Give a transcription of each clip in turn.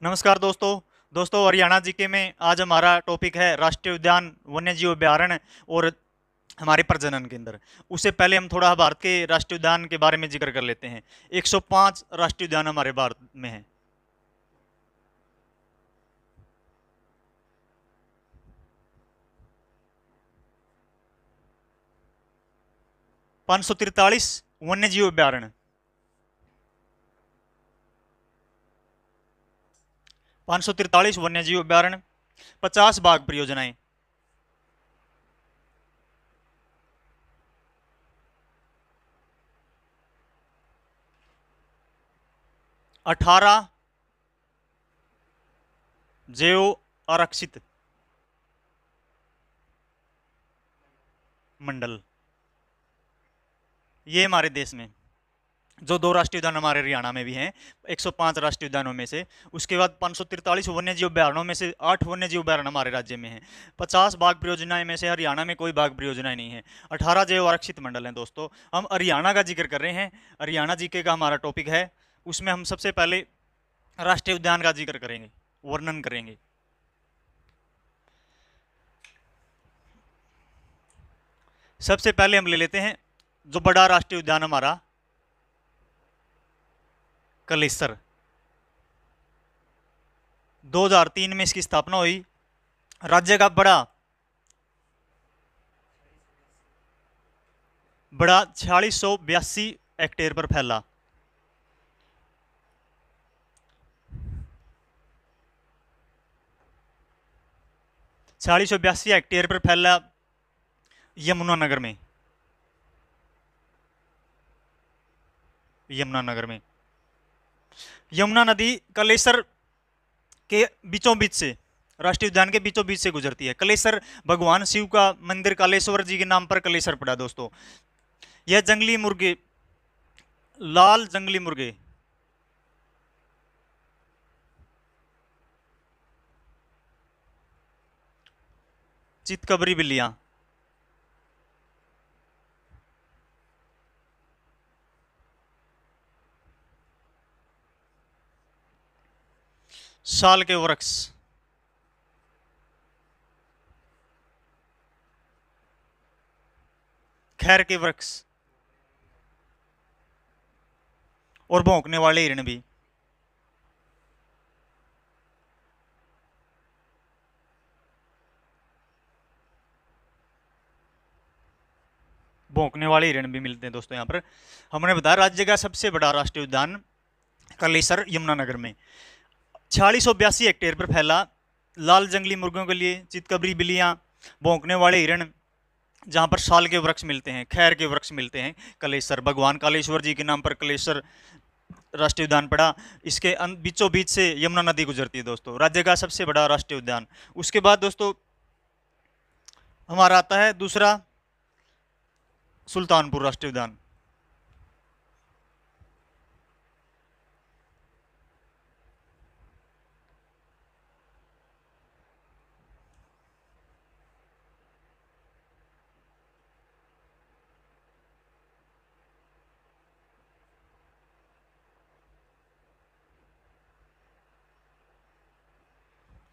नमस्कार दोस्तों हरियाणा जीके में आज हमारा टॉपिक है राष्ट्रीय उद्यान, वन्यजीव अभयारण्य और हमारे प्रजनन केंद्र। उससे पहले हम थोड़ा भारत के राष्ट्रीय उद्यान के बारे में जिक्र कर लेते हैं। 105 राष्ट्रीय उद्यान हमारे भारत में हैं। 543 वन्यजीव अभयारण्य, 543 वन्यजीव अभयारण्य, 50 बाघ परियोजनाएं, 18 जैव आरक्षित मंडल, ये हमारे देश में जो 2 राष्ट्रीय उद्यान हमारे हरियाणा में भी हैं 105 राष्ट्रीय उद्यानों में से। उसके बाद 543 वन्यजीव अभयारण्यों में से 8 वन्यजीव अभयारण्य हमारे राज्य में हैं। 50 बाघ परियोजनाएं में से हरियाणा में कोई बाघ परियोजनाएं नहीं है। 18 जैव आरक्षित मंडल हैं। दोस्तों हम हरियाणा का जिक्र कर रहे हैं, हरियाणा जीके का हमारा टॉपिक है। उसमें हम सबसे पहले राष्ट्रीय उद्यान का जिक्र करेंगे, वर्णन करेंगे। सबसे पहले हम ले लेते हैं जो बड़ा राष्ट्रीय उद्यान हमारा कलेसर। 2003 में इसकी स्थापना हुई। राज्य का बड़ा 4682 हेक्टेयर पर फैला। छियालीस सौ बयासी हेक्टेयर पर फैला यमुनानगर में। यमुनानगर में यमुना नदी कलेसर के बीचों बीच से, राष्ट्रीय उद्यान के बीचों बीच से गुजरती है। कलेसर भगवान शिव का मंदिर कालेश्वर जी के नाम पर कलेसर पड़ा। दोस्तों यह जंगली मुर्गे, लाल जंगली मुर्गे, चितकबरी बिल्लियां, साल के वृक्ष, खैर के वृक्ष और भौंकने वाले हिरण भी। भौंकने वाले हिरण भी मिलते हैं दोस्तों। यहाँ पर हमने बताया राज्य का सबसे बड़ा राष्ट्रीय उद्यान कलेसर यमुनानगर में 4682 हेक्टेयर पर फैला। लाल जंगली मुर्गों के लिए, चितकबरी बिल्लियां, भौंकने वाले हिरण, जहाँ पर साल के वृक्ष मिलते हैं, खैर के वृक्ष मिलते हैं। कलेसर भगवान कालेश्वर जी के नाम पर कलेसर राष्ट्रीय उद्यान पड़ा। इसके बीचों बीच से यमुना नदी गुजरती है। दोस्तों राज्य का सबसे बड़ा राष्ट्रीय उद्यान। उसके बाद दोस्तों हमारा आता है दूसरा सुल्तानपुर राष्ट्रीय उद्यान।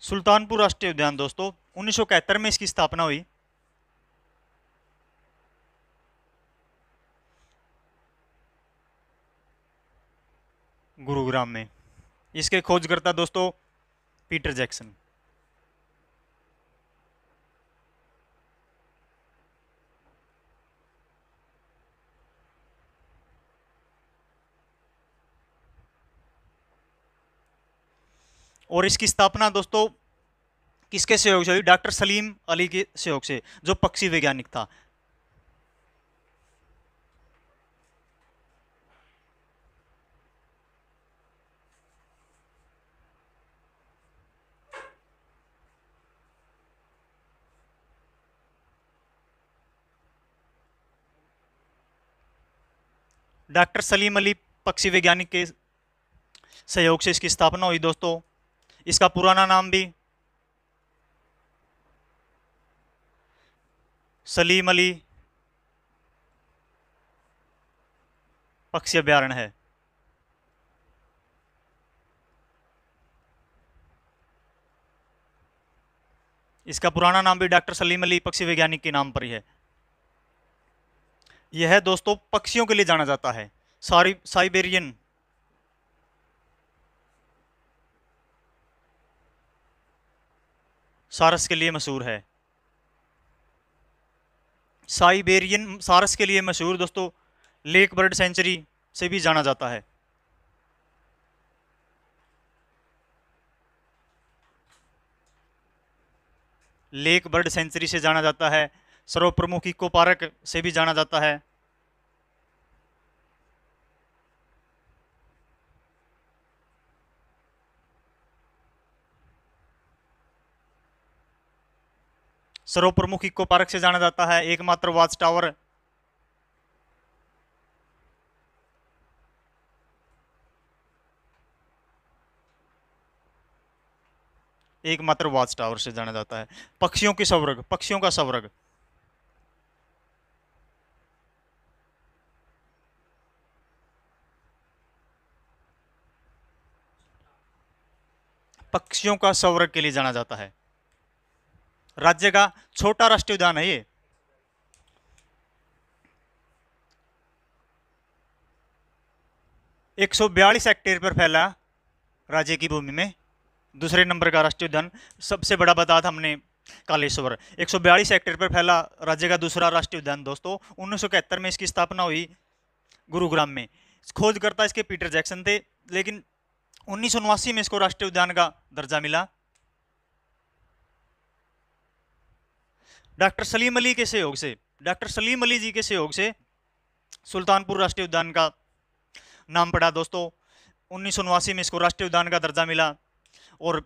सुल्तानपुर राष्ट्रीय उद्यान दोस्तों 1971 में इसकी स्थापना हुई। गुरुग्राम में। इसके खोजकर्ता दोस्तों पीटर जैक्सन। और इसकी स्थापना दोस्तों किसके सहयोग से हुई? डॉक्टर सलीम अली के सहयोग से, जो पक्षी वैज्ञानिक था। डॉक्टर सलीम अली पक्षी वैज्ञानिक के सहयोग से इसकी स्थापना हुई। दोस्तों इसका पुराना नाम भी सलीम अली पक्षी अभ्यारण्य है। इसका पुराना नाम भी डॉक्टर सलीम अली पक्षी वैज्ञानिक के नाम पर ही है। यह दोस्तों पक्षियों के लिए जाना जाता है। साइबेरियन सारस के लिए मशहूर है। साइबेरियन सारस के लिए मशहूर दोस्तों लेक बर्ड सेंचुरी से भी जाना जाता है। लेक बर्ड सेंचुरी से जाना जाता है। सर्वप्रमुख इको पार्क से भी जाना जाता है। सर्वप्रमुख इको पार्क से जाना जाता है। एकमात्र वॉच टावर एकमात्र वॉच टावर से जाना जाता है। पक्षियों की स्वर्ग, पक्षियों का स्वर्ग, पक्षियों का स्वर्ग के लिए जाना जाता है। राज्य का छोटा राष्ट्रीय उद्यान है ये। एक 142 हेक्टेयर पर फैला राज्य की भूमि में दूसरे नंबर का राष्ट्रीय उद्यान। सबसे बड़ा बता था हमने कालेश्वर। 142 हेक्टेयर पर फैला राज्य का दूसरा राष्ट्रीय उद्यान दोस्तों। 1971 में इसकी स्थापना हुई गुरुग्राम में। खोजकर्ता इसके पीटर जैक्सन थे, लेकिन 1979 में इसको राष्ट्रीय उद्यान का दर्जा मिला। डॉक्टर सलीम अली के सहयोग से, डॉक्टर सलीम अली जी के सहयोग से सुल्तानपुर राष्ट्रीय उद्यान का नाम पड़ा दोस्तों। 1979 में इसको राष्ट्रीय उद्यान का दर्जा मिला और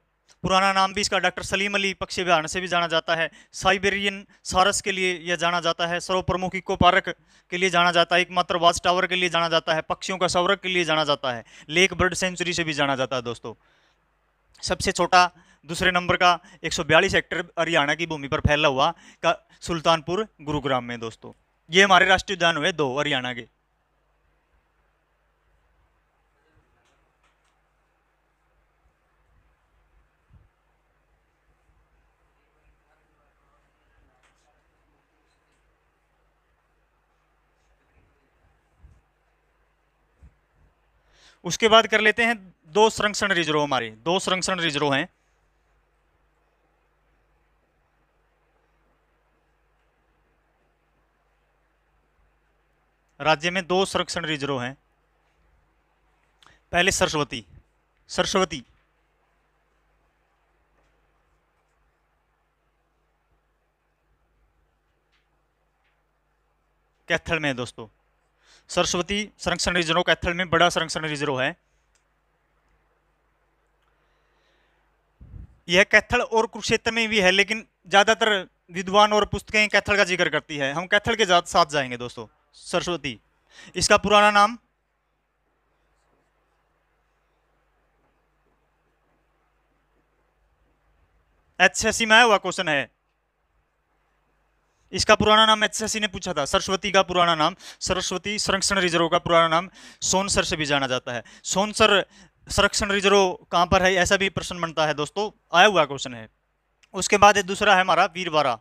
पुराना नाम भी इसका डॉक्टर सलीम अली पक्षी अभयारण्य से भी जाना जाता है। साइबेरियन सारस के लिए यह जाना जाता है। सर्वप्रमुख इको पार्क के लिए जाना जाता है। एकमात्र वॉच टावर के लिए जाना जाता है। पक्षियों का स्वर्ग के लिए जाना जाता है। लेक बर्ड सेंचुरी से भी जाना जाता है दोस्तों। सबसे छोटा दूसरे नंबर का 142 हेक्टेयर हरियाणा की भूमि पर फैला हुआ का सुल्तानपुर गुरुग्राम में दोस्तों। ये हमारे राष्ट्रीय उद्यान हुए 2 हरियाणा के। उसके बाद कर लेते हैं 2 संरक्षण रिजर्व। हमारे 2 संरक्षण रिजर्व हैं। राज्य में 2 संरक्षण रिजर्व हैं। पहले सरस्वती, सरस्वती कैथल में है दोस्तों। सरस्वती संरक्षण रिजर्व कैथल में बड़ा संरक्षण रिजर्व है। यह कैथल और कुरुक्षेत्र में भी है, लेकिन ज्यादातर विद्वान और पुस्तकें कैथल का जिक्र करती है। हम कैथल के साथ जाएंगे दोस्तों। सरस्वती, इसका पुराना नाम HSC में आया हुआ क्वेश्चन है। इसका पुराना नाम HSC ने पूछा था। सरस्वती का पुराना नाम, सरस्वती संरक्षण रिजर्व का पुराना नाम सोनसर से भी जाना जाता है। सोनसर संरक्षण रिजर्व कहां पर है, ऐसा भी प्रश्न बनता है दोस्तों। आया हुआ क्वेश्चन है। उसके बाद दूसरा है हमारा वीरबारा।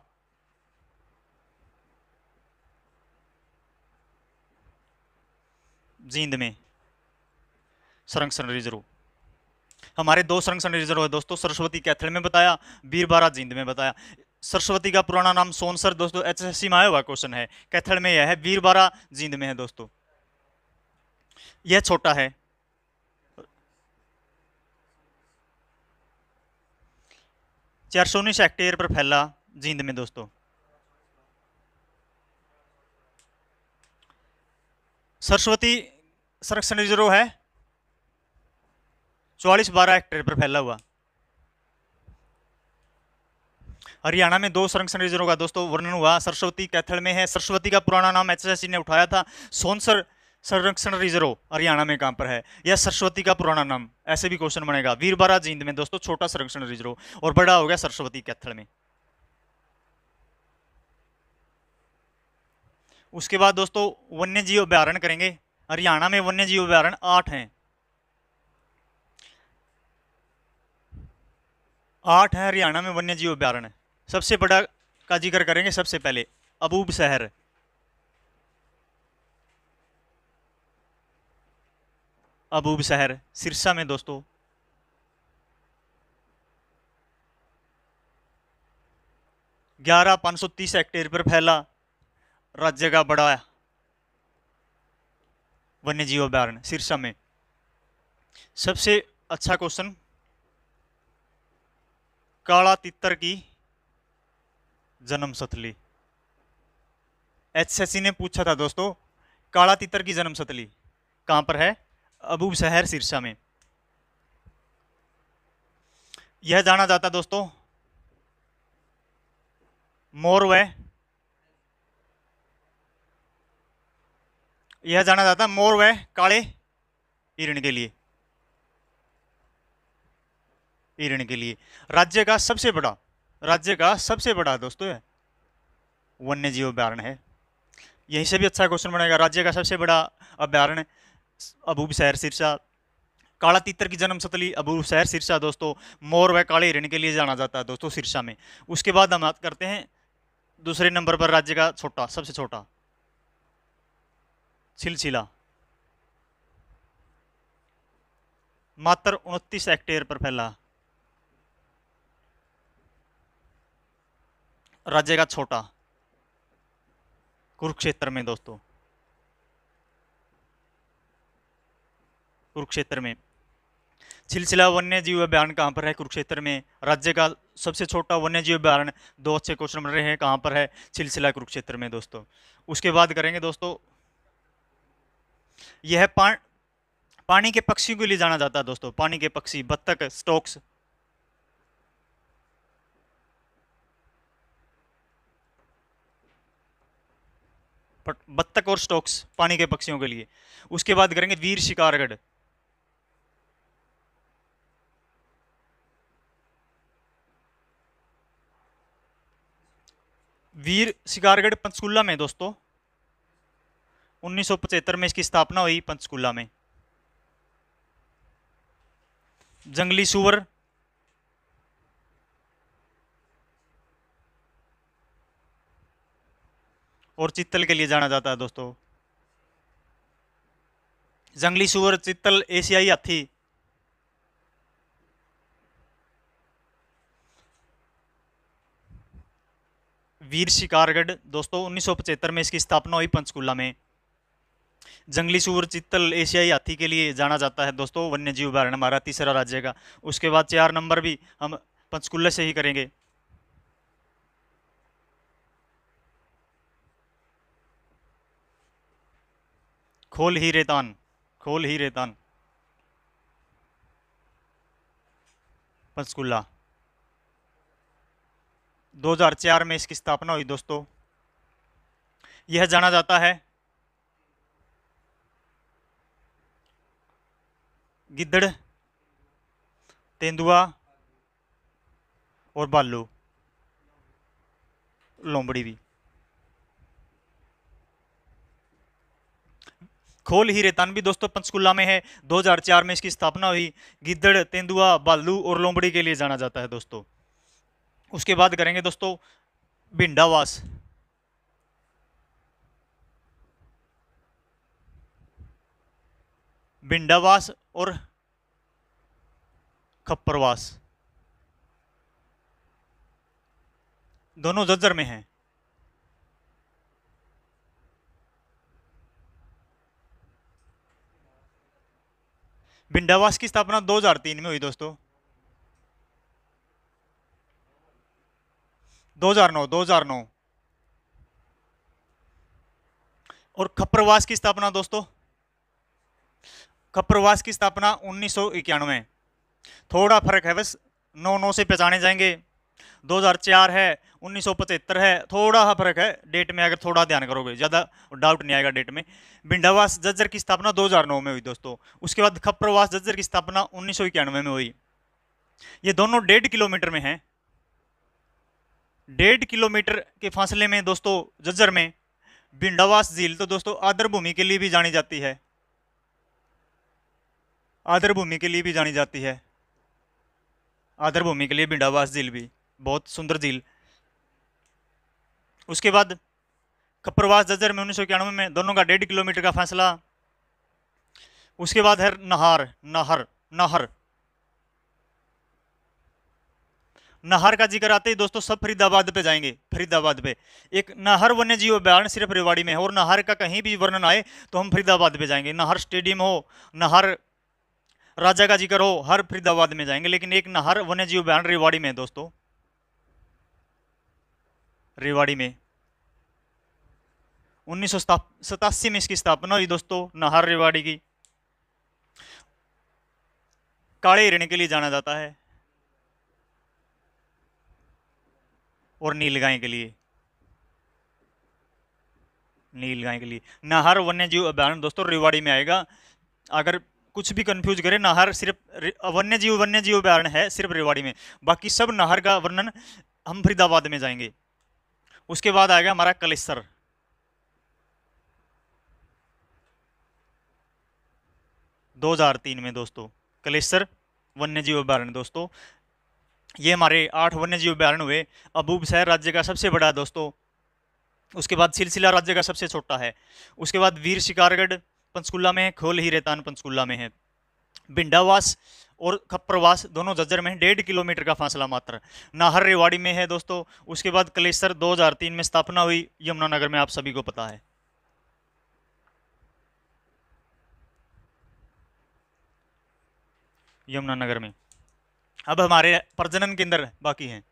जींद में संरक्षण रिजर्व। हमारे 2 संरक्षण रिजर्व है दोस्तों। सरस्वती कैथल में बताया, वीरबारा जींद में बताया। सरस्वती का पुराना नाम सोनसर दोस्तों HSC में आया हुआ क्वेश्चन है। कैथल में यह है, वीरबारा जींद में है दोस्तों। यह छोटा है। चार 419 हेक्टेयर पर फैला जींद में दोस्तों। सरस्वती संरक्षण रिजर्व है 4412 हेक्टेयर पर फैला हुआ। हरियाणा में 2 संरक्षण रिजर्व का दोस्तों वर्णन हुआ। सरस्वती कैथल में है। सरस्वती का पुराना नाम HSC ने उठाया था। सोनसर संरक्षण रिजर्व हरियाणा में कहां पर है, यह सरस्वती का पुराना नाम। ऐसे भी क्वेश्चन बनेगा। वीरबारा जींद में दोस्तों छोटा संरक्षण रिजर्व, और बड़ा हो गया सरस्वती कैथल में। उसके बाद दोस्तों वन्य जीव अभ्यारण्य करेंगे। हरियाणा में वन्य जीव अभ्यारण्य 8 हैं। 8 है हरियाणा में वन्य जीव अभ्यारण्य। सबसे बड़ा का जिक्र करेंगे सबसे पहले, अबूब शहर। अबूब शहर सिरसा में दोस्तों। ग्यारह 530 हेक्टेयर पर फैला राज्य का बड़ा वन्य जीव अभ्यारण्य सिरसा में। सबसे अच्छा क्वेश्चन, काला तितर की जन्मस्थली। एचएससी ने पूछा था दोस्तों, काला तितर की जन्मस्थली कहां पर है? अबूब शहर सिरसा में। यह जाना जाता दोस्तों मोर व यह जाना जाता मोर व काले हिरण के लिए। हिरण के लिए राज्य का सबसे बड़ा दोस्तों है वन्य जीव अभ्यारण्य है। यहीं से भी अच्छा क्वेश्चन बनेगा। राज्य का सबसे बड़ा अभ्यारण्य अबूब शहर सिरसा। काला तीतर की जन्मस्थली अबूब शहर सिरसा दोस्तों। मोर व काले हिरण के लिए जाना जाता है दोस्तों सिरसा में। उसके बाद हम बात करते हैं दूसरे नंबर पर राज्य का सबसे छोटा सिलसिला। मात्र 29 हेक्टेयर पर फैला राज्य का छोटा, कुरुक्षेत्र में दोस्तों। कुरुक्षेत्र में सिलसिला वन्य जीव अभ्यारण्य कहां पर है? कुरुक्षेत्र में। राज्य का सबसे छोटा वन्य जीव अभ्यारण्य, दो अच्छे क्वेश्चन बन रहे हैं, कहां पर है? सिलसिला कुरुक्षेत्र में दोस्तों। उसके बाद करेंगे दोस्तों, यह पानी के पक्षियों के लिए जाना जाता है दोस्तों। पानी के पक्षी, बत्तख, स्टॉक्स। बत्तख और स्टॉक्स पानी के पक्षियों के लिए। उसके बाद करेंगे वीर शिकारगढ़। वीर शिकारगढ़ पंचकुला में दोस्तों। 1975 में इसकी स्थापना हुई पंचकुला में। जंगली सुअर, और चित्तल के लिए जाना जाता है दोस्तों। जंगली सुअर, चित्तल, एशियाई हाथी। वीर शिकारगढ़ दोस्तों 1975 में इसकी स्थापना हुई पंचकुला में। जंगली सुअर, चित्तल, एशियाई हाथी के लिए जाना जाता है दोस्तों वन्य जीव अभ्यारण्य हमारा तीसरा राज्य का। उसके बाद 4 नंबर भी हम पंचकुला से ही करेंगे। खोल ही रेतान पंचकुला। 2004 में इसकी स्थापना हुई दोस्तों। यह जाना जाता है गिद्धड़, तेंदुआ और भालू, लोमड़ी भी। खोल ही रेतान भी दोस्तों पंचकुला में है। 2004 में इसकी स्थापना हुई। गिद्धड़, तेंदुआ, भालू और लोमड़ी के लिए जाना जाता है दोस्तों। उसके बाद करेंगे दोस्तों भिंडावास। भिंडावास और खप्परवास दोनों झज्जर में हैं। भिंडावास की स्थापना 2003 में हुई दोस्तों। 2009। और खप्परवास की स्थापना दोस्तों, खप्परवास की स्थापना 1991। थोड़ा फर्क है बस, 9 से पहचाने जाएंगे। 2004 है, 1975 है, थोड़ा सा फर्क है डेट में, अगर थोड़ा ध्यान करोगे ज़्यादा डाउट नहीं आएगा डेट में। भिंडावास झज्जर की स्थापना 2009 में हुई दोस्तों। उसके बाद खप्परवास झज्जर की स्थापना 1991 में हुई। ये दोनों 1.5 किलोमीटर में हैं। 1.5 किलोमीटर के फासले में दोस्तों झज्जर में। भिंडावास झील तो दोस्तों आर्द्र भूमि के लिए भी जानी जाती है। आर्द्र भूमि के लिए भी जानी जाती है। आर्द्र भूमि के लिए भिंडावास झील भी बहुत सुंदर झील। उसके बाद खप्परवास जज्जर में 1991 में, दोनों का 1.5 किलोमीटर का फासला। उसके बाद है नाहर, नाहर, नाहर, नाहर का जिक्र आते ही दोस्तों सब फरीदाबाद पे जाएंगे। फरीदाबाद पे एक नाहर वन्य जीव अभ्यारण्य सिर्फ रेवाड़ी में है, और नाहर का कहीं भी वर्णन आए तो हम फरीदाबाद पे जाएंगे। नाहर स्टेडियम हो, नाहर राजा का जिक्र हो, हर फरीदाबाद में जाएंगे। लेकिन एक नाहर वन्य जीव अभ्यारण्य रेवाड़ी में है दोस्तों, रेवाड़ी में 1987 में इसकी स्थापना हुई दोस्तों, नाहर रेवाड़ी की। काले हिरण के लिए जाना जाता है और नीलगाय के लिए, नीलगाय के लिए। नाहर वन्य जीव अभ्यारण्य दोस्तों रेवाड़ी में आएगा। अगर कुछ भी कंफ्यूज करे, नाहर सिर्फ वन्य जीव अभ्यारण्य है सिर्फ रेवाड़ी में, बाकी सब नाहर का वर्णन हम फरीदाबाद में जाएंगे। उसके बाद आएगा हमारा कलेसर, 2003 में दोस्तों, कलेसर वन्य जीव अभ्यारण्य दोस्तों। ये हमारे 8 वन्य जीव अभ्यारण्य हुए। अबूब शहर राज्य का सबसे बड़ा है दोस्तों। उसके बाद सिलसिला राज्य का सबसे छोटा है। उसके बाद वीर शिकारगढ़ पंचकुला में है, खोल ही रेतान पंचकुला में है। भिंडावास और खप्परवास दोनों झज्जर में है, 1.5 किलोमीटर का फासला मात्र। नाहर रेवाड़ी में है दोस्तों। उसके बाद कलेसर 2003 में स्थापना हुई, यमुनानगर में, आप सभी को पता है। यमुनानगर में। अब हमारे प्रजनन केंद्र बाकी हैं।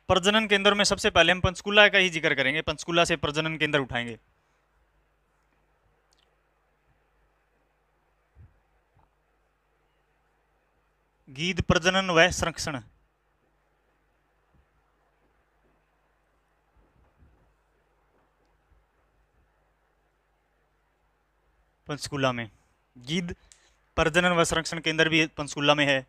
प्रजनन केंद्र में सबसे पहले हम पंचकुला का ही जिक्र करेंगे, पंचकुला से प्रजनन केंद्र उठाएंगे। गीध प्रजनन व संरक्षण, पंचकुला में। गीध प्रजनन व संरक्षण केंद्र भी पंचकुला में है।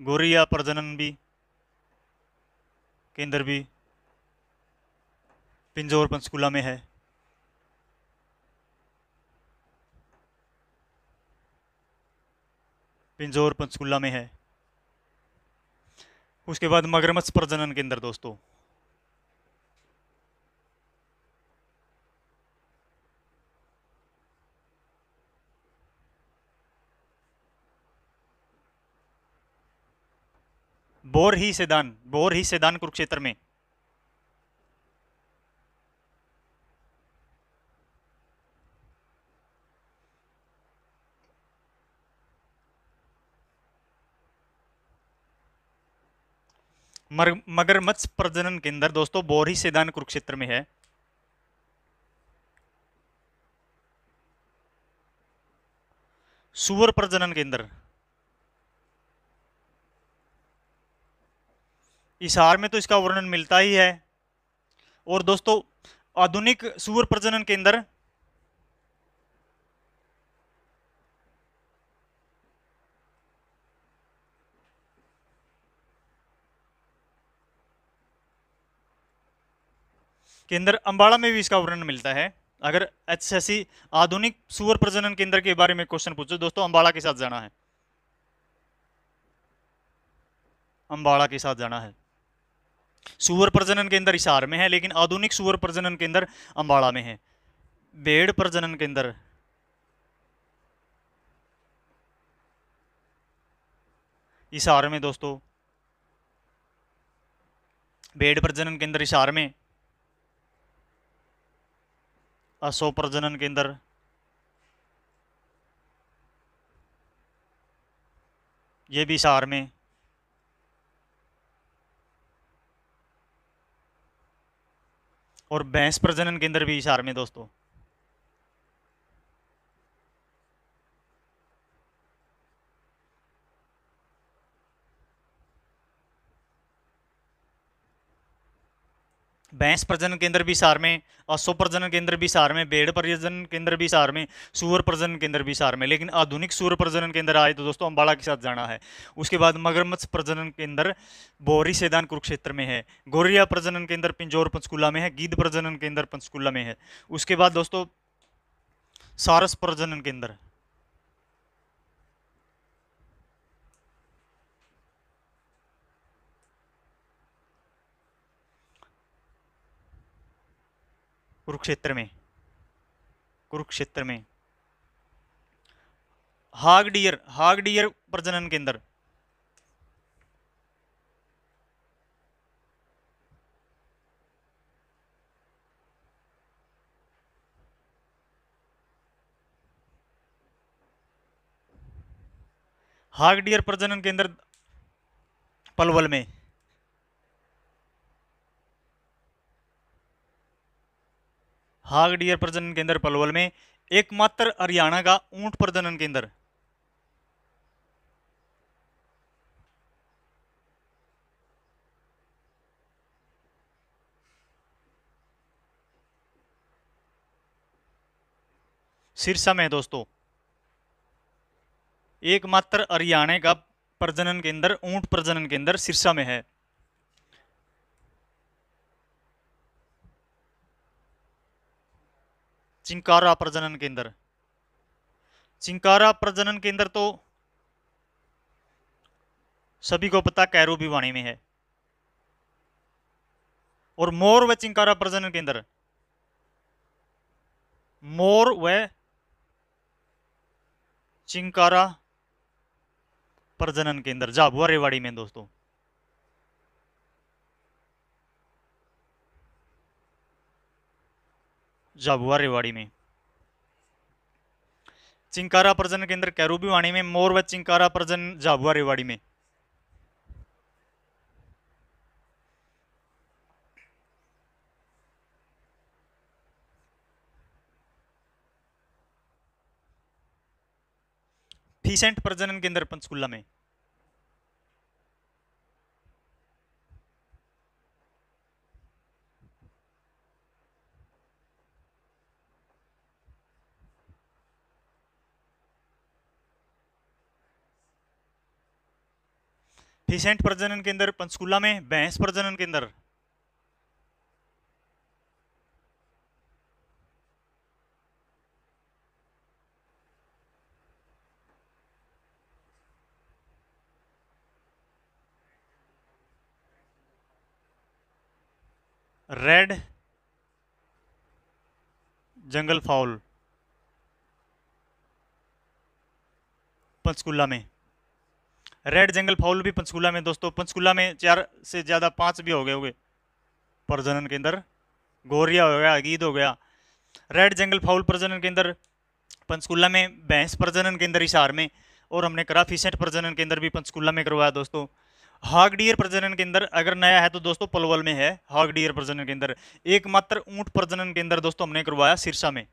गोरिया प्रजनन भी केंद्र भी पिंजौर पंचकुला में है। पिंजौर पंचकुला में है। उसके बाद मगरमच्छ प्रजनन केंद्र दोस्तों, बोर ही सेदान कुरुक्षेत्र में। मगरमच्छ प्रजनन केंद्र दोस्तों बोर ही सेदान कुरुक्षेत्र में है। सुअर प्रजनन केंद्र हिसार में तो इसका वर्णन मिलता ही है। और दोस्तों आधुनिक सुअर प्रजनन केंद्र अंबाला में भी इसका वर्णन मिलता है। अगर एचएससी आधुनिक सुअर प्रजनन केंद्र के बारे में क्वेश्चन पूछो दोस्तों, अंबाला के साथ जाना है, अंबाला के साथ जाना है। सुअर प्रजनन केंद्र हिसार में है, लेकिन आधुनिक सुअर प्रजनन केंद्र अंबाला में है। भेड़ प्रजनन केंद्र हिसार में दोस्तों, भेड़ प्रजनन केंद्र हिसार में। असो प्रजनन केंद्र ये भी हिसार में। और भैंस प्रजनन केंद्र भी हिसार में दोस्तों। भैंस प्रजनन केंद्र भी हिसार में, अश्व प्रजनन केंद्र भी हिसार में, भेड़ प्रजनन केंद्र भी हिसार में, सूअर प्रजनन केंद्र भी हिसार में। लेकिन आधुनिक सूअर प्रजनन केंद्र आए तो दोस्तों अम्बाला के साथ जाना है। उसके बाद मगरमच्छ प्रजनन केंद्र बोहरी सेदान कुरुक्षेत्र में है। गोरिया प्रजनन केंद्र पिंजौर पंचकुला में है। गिद्ध प्रजनन केंद्र पंचकुला में है। उसके बाद दोस्तों सारस प्रजनन केंद्र, कुरुक्षेत्र में, कुरुक्षेत्र में। हाग डियर प्रजनन केंद्र, हाग डियर प्रजनन केंद्र पलवल में। हाग डियर प्रजनन केंद्र पलवल में। एकमात्र हरियाणा का ऊंट प्रजनन केंद्र, सिरसा में है दोस्तों। एकमात्र हरियाणा का प्रजनन केंद्र, ऊंट प्रजनन केंद्र सिरसा में है। चिंकारा प्रजनन केंद्र, चिंकारा प्रजनन केंद्र तो सभी को पता कैरो भिवानी में है। और मोर व चिंकारा प्रजनन केंद्र, मोर व चिंकारा प्रजनन केंद्र झाबुआ रेवाड़ी में दोस्तों। झाबुआ रेवाड़ी में। चिंकारा प्रजनन केंद्र कैरू भिवानी में, मोर व चिंकारा प्रजनन झाबुआ रेवाड़ी में। फीसेंट प्रजनन केंद्र पंचकुला में। फीसेंट प्रजनन केंद्र पंचकुला में। भैंस प्रजनन केंद्र रेड जंगल फाउल पंचकुला में। रेड जंगल फाउल भी पंचकुला में दोस्तों। पंचकुला में 4 से ज़्यादा 5 भी हो गए होंगे प्रजनन केंद्र। गोरिया हो गया, गिद्ध हो गया। रेड जंगल फाउल प्रजनन केंद्र पंचकुला में। भैंस प्रजनन केंद्र हिसार में। और हमने करा फीसेंट प्रजनन केंद्र भी पंचकुला में करवाया दोस्तों। हाग डियर प्रजनन केंद्र अगर नया है तो दोस्तों पलवल में है। हाग डियर प्रजनन केंद्र। एकमात्र ऊंट प्रजनन केंद्र दोस्तों हमने करवाया सिरसा में,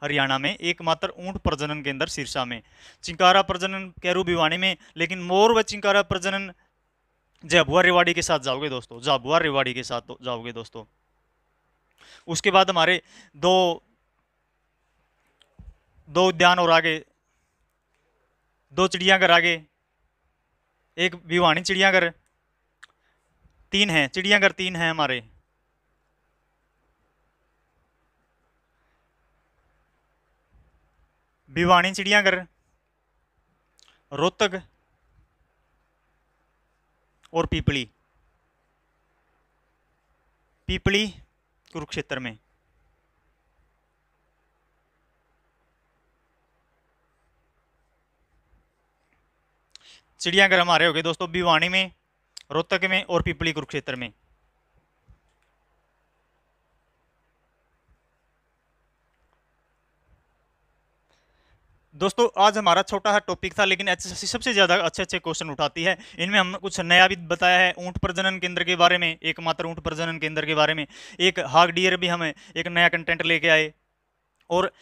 हरियाणा में। एकमात्र ऊंट प्रजनन केंद्र सिरसा में। चिंकारा प्रजनन कैरू भिवानी में। लेकिन मोर व चिंकारा प्रजनन झाबुआ रेवाड़ी के साथ जाओगे दोस्तों, झाबुआ रेवाड़ी के साथ जाओगे दोस्तों। उसके बाद हमारे दो उद्यान और आगे, 2 चिड़ियाघर आगे, एक भिवानी चिड़ियाघर, 3 हैं चिड़ियाघर, 3 हैं हमारे। भिवानी चिड़ियाघर, रोहतक और पीपली कुरुक्षेत्र में। चिड़ियाघर हमारे हो गए दोस्तों भिवानी में, रोहतक में और पीपली कुरुक्षेत्र में। दोस्तों आज हमारा छोटा सा टॉपिक था, लेकिन एचएसएससी सबसे ज़्यादा अच्छे अच्छे क्वेश्चन उठाती है। इनमें हम कुछ नया भी बताया है, ऊंट प्रजनन केंद्र के बारे में, एकमात्र ऊंट प्रजनन केंद्र के बारे में। एक हाग डियर भी हमें एक नया कंटेंट लेके आए। और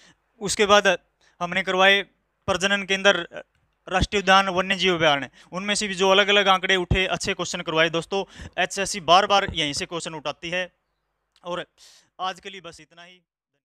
उसके बाद हमने करवाए प्रजनन केंद्र राष्ट्रीय उद्यान वन्य जीव अभ्यारण्य। उनमें से भी जो अलग अलग आंकड़े उठे, अच्छे क्वेश्चन करवाए दोस्तों। एचएसएससी बार बार यहीं से क्वेश्चन उठाती है। और आज के लिए बस इतना ही।